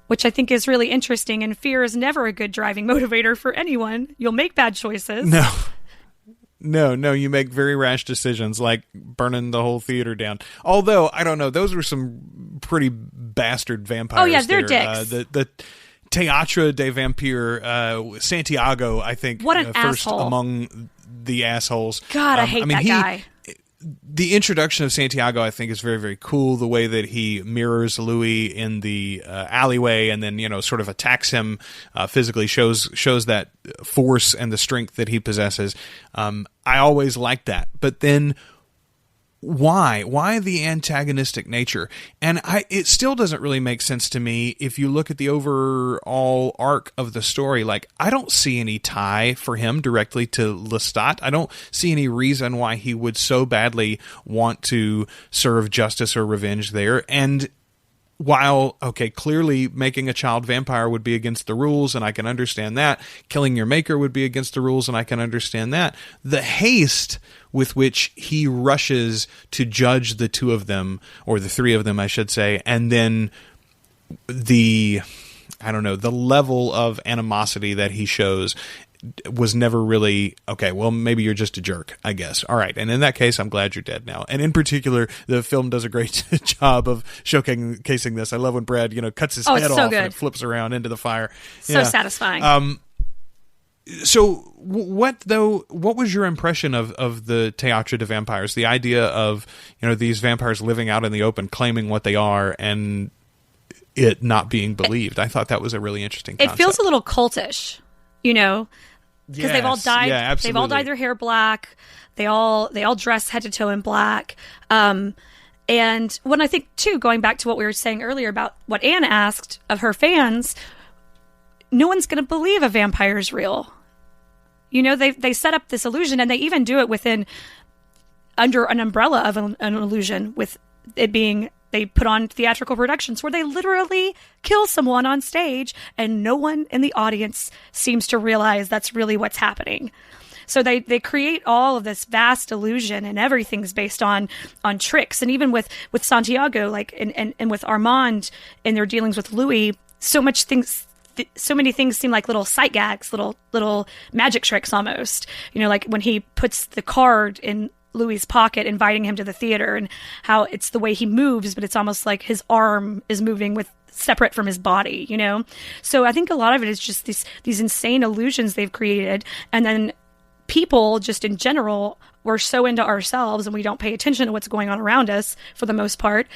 which I think is really interesting. And fear is never a good driving motivator for anyone. You'll make bad choices. No, you make very rash decisions, like burning the whole theater down. Although, I don't know, those were some pretty bastard vampires. Oh yeah, they're dicks. The Théâtre des Vampires, Santiago, I think, what an first asshole. Among the assholes. God, I hate that guy. The introduction of Santiago, I think, is very, very cool. The way that he mirrors Louis in the alleyway, and then sort of attacks him physically, shows that force and the strength that he possesses. I always liked that, but then why the antagonistic nature? And it still doesn't really make sense to me if you look at the overall arc of the story. Like, I don't see any tie for him directly to Lestat. I don't see any reason why he would so badly want to serve justice or revenge there. And while, okay, clearly making a child vampire would be against the rules, and I can understand that. Killing your maker would be against the rules, and I can understand that. The haste with which he rushes to judge the two of them, or the three of them, I should say, and then the level of animosity that he shows was never really, okay, well, maybe you're just a jerk, I guess. All right. And in that case, I'm glad you're dead now. And in particular, the film does a great job of showcasing this. I love when Brad, cuts his head off and it flips around into the fire. So satisfying. So what was your impression of the Théâtre des Vampires? The idea of, these vampires living out in the open, claiming what they are, and it not being believed. I thought that was a really interesting concept. It feels a little cultish. you know, because they've all dyed. Yeah, absolutely. They've all dyed their hair black. They all dress head to toe in black. And when I think too, going back to what we were saying earlier about what Anne asked of her fans, no one's going to believe a vampire's real. You know, they set up this illusion, and they even do it under an umbrella of an illusion, with it being, they put on theatrical productions where they literally kill someone on stage, and no one in the audience seems to realize that's really what's happening. So they create all of this vast illusion, and everything's based on tricks. And even with Santiago, like and with Armand in their dealings with Louis, so many things seem like little sight gags, little magic tricks almost. You know, like when he puts the card in Louis's pocket, inviting him to the theater, and how it's the way he moves, but it's almost like his arm is moving separate from his body, you know? So I think a lot of it is just these insane illusions they've created. And then people just in general, we're so into ourselves and we don't pay attention to what's going on around us for the most part,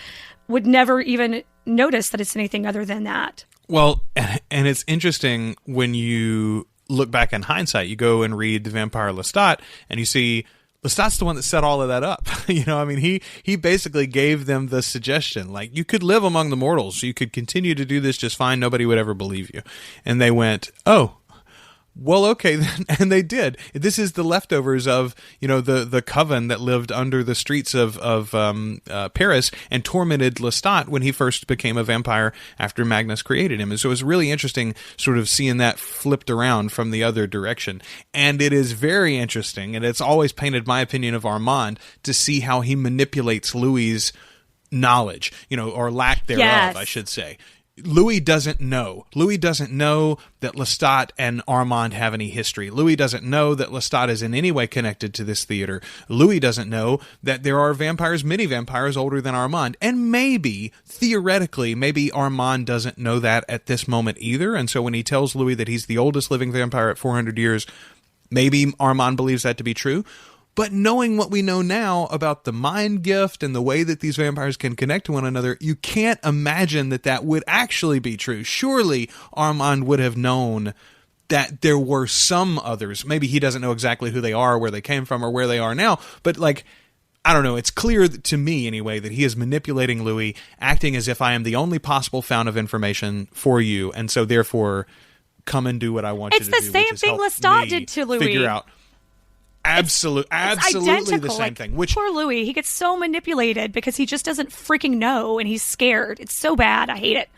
would never even notice that it's anything other than that. Well, and it's interesting when you look back in hindsight, you go and read The Vampire Lestat, and you see Lestat's the one that set all of that up. You know, I mean, he basically gave them the suggestion, like, you could live among the mortals. You could continue to do this just fine. Nobody would ever believe you. And they went, oh, well, okay, then. And they did. This is the leftovers of, you know, the coven that lived under the streets of Paris and tormented Lestat when he first became a vampire after Magnus created him. And so it was really interesting sort of seeing that flipped around from the other direction. And it is very interesting, and it's always painted my opinion of Armand, to see how he manipulates Louis's knowledge, you know, or lack thereof, yes, I should say. Louis doesn't know. Louis doesn't know that Lestat and Armand have any history. Louis doesn't know that Lestat is in any way connected to this theater. Louis doesn't know that there are vampires, many vampires older than Armand. And maybe, theoretically, maybe Armand doesn't know that at this moment either. And so when he tells Louis that he's the oldest living vampire at 400 years, maybe Armand believes that to be true. But knowing what we know now about the mind gift and the way that these vampires can connect to one another, you can't imagine that would actually be true. Surely Armand would have known that there were some others. Maybe he doesn't know exactly who they are, where they came from, or where they are now. But, like, I don't know. It's clear to me, anyway, that he is manipulating Louis, acting as if I am the only possible fount of information for you. And so, therefore, come and do what I want you to do. It's the same thing Lestat did to Louis. Figure out. Absolutely the same thing. Which, poor Louis, he gets so manipulated because he just doesn't freaking know, and he's scared. It's so bad. I hate it.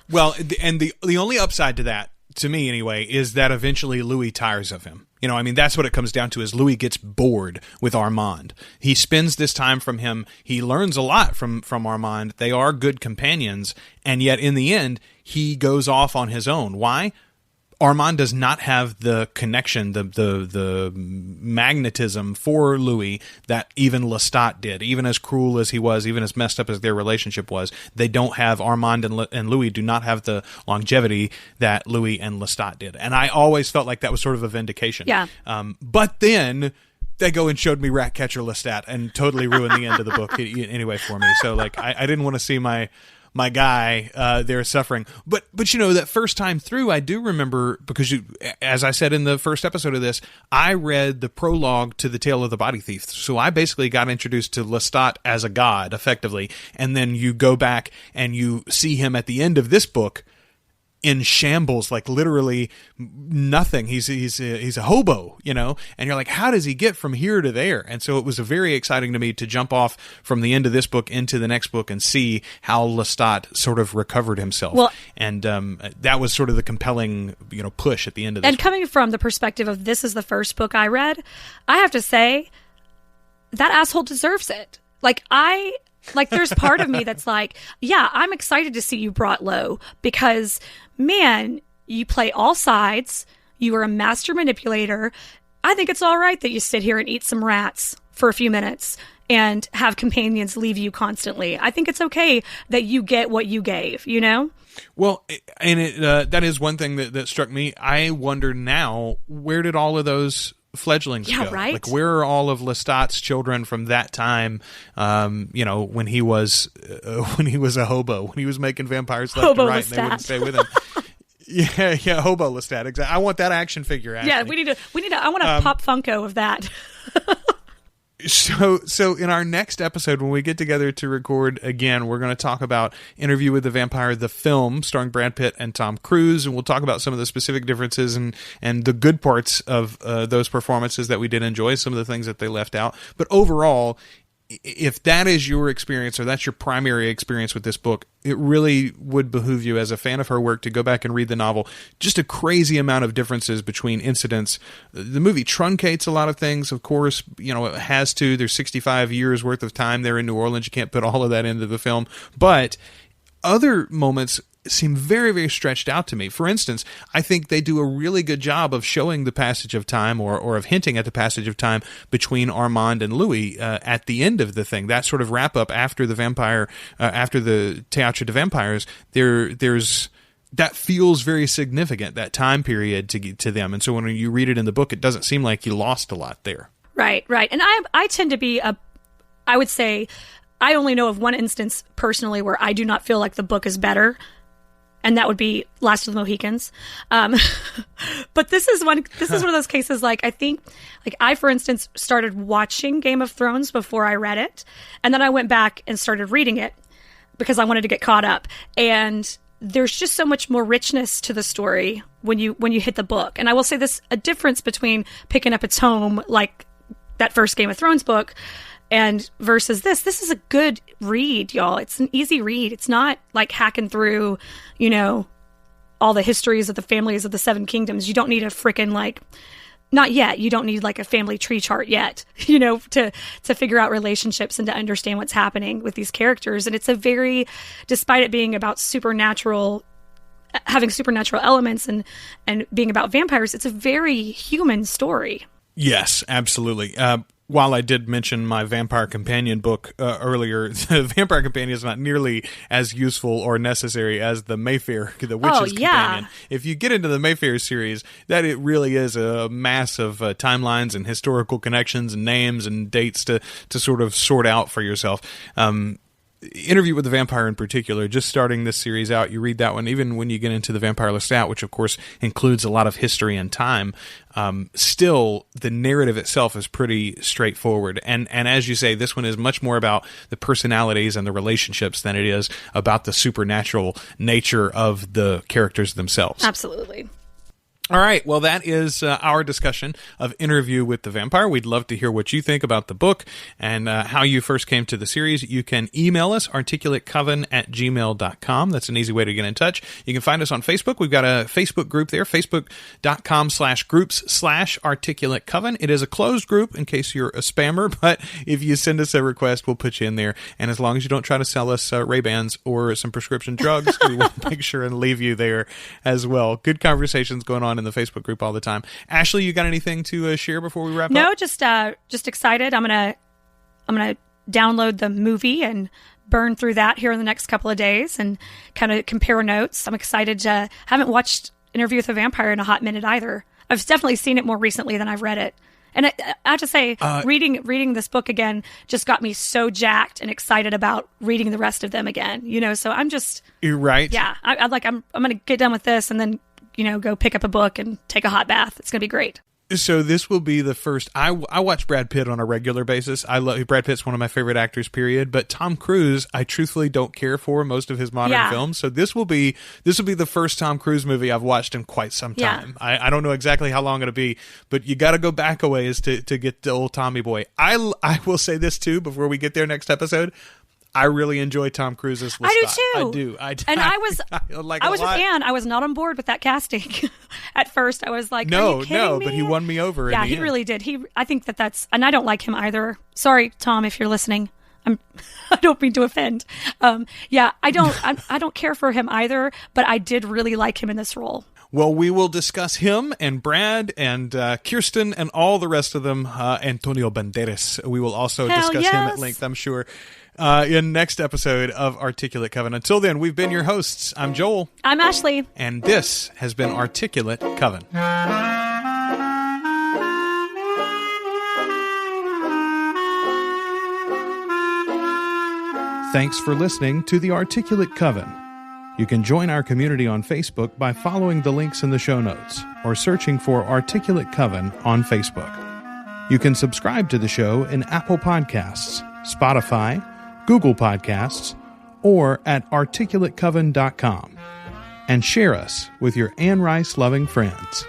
Well, and the only upside to that, to me anyway, is that eventually Louis tires of him. You know, I mean, that's what it comes down to, is Louis gets bored with Armand. He spends this time from him. He learns a lot from Armand. They are good companions, and yet in the end, he goes off on his own. Why? Armand does not have the connection, the magnetism for Louis that even Lestat did. Even as cruel as he was, even as messed up as their relationship was, they don't have, Armand and Louis do not have the longevity that Louis and Lestat did. And I always felt like that was sort of a vindication. Yeah. But then they go and showed me Ratcatcher Lestat and totally ruined the end of the book anyway for me. So, like, I didn't want to see my guy there suffering. But you know, that first time through, I do remember, because as I said in the first episode of this, I read the prologue to The Tale of the Body Thief. So I basically got introduced to Lestat as a god, effectively. And then you go back and you see him at the end of this book in shambles, like literally nothing. He's a hobo, you know, and you're like, how does he get from here to there? And so it was very exciting to me to jump off from the end of this book into the next book and see how Lestat sort of recovered himself. Well, and that was sort of the compelling, you know, push at the end of this. And coming from the perspective of this is the first book I read, I have to say that asshole deserves it. Like, there's part of me that's like, yeah, I'm excited to see you brought low, because, man, you play all sides. You are a master manipulator. I think it's all right that you sit here and eat some rats for a few minutes and have companions leave you constantly. I think it's okay that you get what you gave, you know? Well, and that is one thing that struck me. I wonder now, where did all of those fledglings go? Right? Like, where are all of Lestat's children from that time? You know, when he was a hobo, when he was making vampires left and right, and they wouldn't stay with him. Yeah, hobo Lestat. Exactly. I want that action figure. Actually. Yeah, we need to. I want a Pop Funko of that. So in our next episode, when we get together to record again, we're going to talk about Interview with the Vampire, the film starring Brad Pitt and Tom Cruise, and we'll talk about some of the specific differences and the good parts of those performances that we did enjoy, some of the things that they left out. But overall, if that is your experience or that's your primary experience with this book, it really would behoove you as a fan of her work to go back and read the novel. Just a crazy amount of differences between incidents. The movie truncates a lot of things, of course, it has to. There's 65 years worth of time there in New Orleans. You can't put all of that into the film. But other moments seem very, very stretched out to me. For instance, I think they do a really good job of showing the passage of time or of hinting at the passage of time between Armand and Louis at the end of the thing. That sort of wrap up after the vampire, after the Théâtre des Vampires, there's that feels very significant, that time period to them. And so when you read it in the book, it doesn't seem like you lost a lot there. Right. And I tend to be I would say I only know of one instance personally where I do not feel like the book is better. And that would be Last of the Mohicans. But this is one of those cases, I think, I, for instance, started watching Game of Thrones before I read it. And then I went back and started reading it because I wanted to get caught up. And there's just so much more richness to the story when you hit the book. And I will say this, a difference between picking up its home, like that first Game of Thrones book, and versus this is a good read, y'all. It's an easy read. It's not like hacking through, all the histories of the families of the Seven Kingdoms. You don't need a frickin' not yet. You don't need a family tree chart yet, to figure out relationships and to understand what's happening with these characters. And it's despite it being about having supernatural elements and being about vampires, it's a very human story. Yes, absolutely. While I did mention my Vampire Companion book earlier, the Vampire Companion is not nearly as useful or necessary as the Mayfair, the Witch's Companion. If you get into the Mayfair series, that it really is a mass of timelines and historical connections and names and dates to sort of sort out for yourself. Interview with the Vampire in particular, just starting this series out, you read that one, even when you get into the Vampire Lestat, which of course includes a lot of history and time, still the narrative itself is pretty straightforward. And as you say, this one is much more about the personalities and the relationships than it is about the supernatural nature of the characters themselves. Absolutely. All right, well, that is our discussion of Interview with the Vampire. We'd love to hear what you think about the book and how you first came to the series. You can email us, articulatecoven@gmail.com. That's an easy way to get in touch. You can find us on Facebook. We've got a Facebook group there, facebook.com/groups/articulatecoven. It is a closed group in case you're a spammer, but if you send us a request, we'll put you in there. And as long as you don't try to sell us Ray-Bans or some prescription drugs, we will make sure and leave you there as well. Good conversations going on in the Facebook group all the time. Ashley, you got anything to share before we wrap up? No, just excited. I'm gonna download the movie and burn through that here in the next couple of days and kind of compare notes. I'm excited. Haven't watched Interview with a Vampire in a hot minute either. I've definitely seen it more recently than I've read it. And I have to say, reading this book again just got me so jacked and excited about reading the rest of them again. So I'm just... You're right. Yeah. I'm going to get done with this and then go pick up a book and take a hot bath. It's going to be great. So this will be the first. I watch Brad Pitt on a regular basis. I love Brad Pitt's one of my favorite actors, period. But Tom Cruise, I truthfully don't care for most of his modern films. So this will be the first Tom Cruise movie I've watched in quite some time. Yeah. I don't know exactly how long it'll be, but you got to go back a ways to get the old Tommy boy. I will say this too before we get there next episode. I really enjoy Tom Cruise's Lestat. I do too. I do. And I was with Anne. I was not on board with that casting at first. I was like, are you kidding me? But he won me over. Yeah, in the he really did. I think that's, and I don't like him either. Sorry, Tom, if you're listening. I don't mean to offend. I don't care for him either. But I did really like him in this role. Well, we will discuss him and Brad and Kirsten and all the rest of them. Antonio Banderas. We will also discuss him at length, I'm sure, in next episode of Articulate Coven. Until then, we've been your hosts. I'm Joel. I'm Ashley. And this has been Articulate Coven. Thanks for listening to the Articulate Coven. You can join our community on Facebook by following the links in the show notes or searching for Articulate Coven on Facebook. You can subscribe to the show in Apple Podcasts, Spotify, Google Podcasts, or at articulatecoven.com. And share us with your Anne Rice loving friends.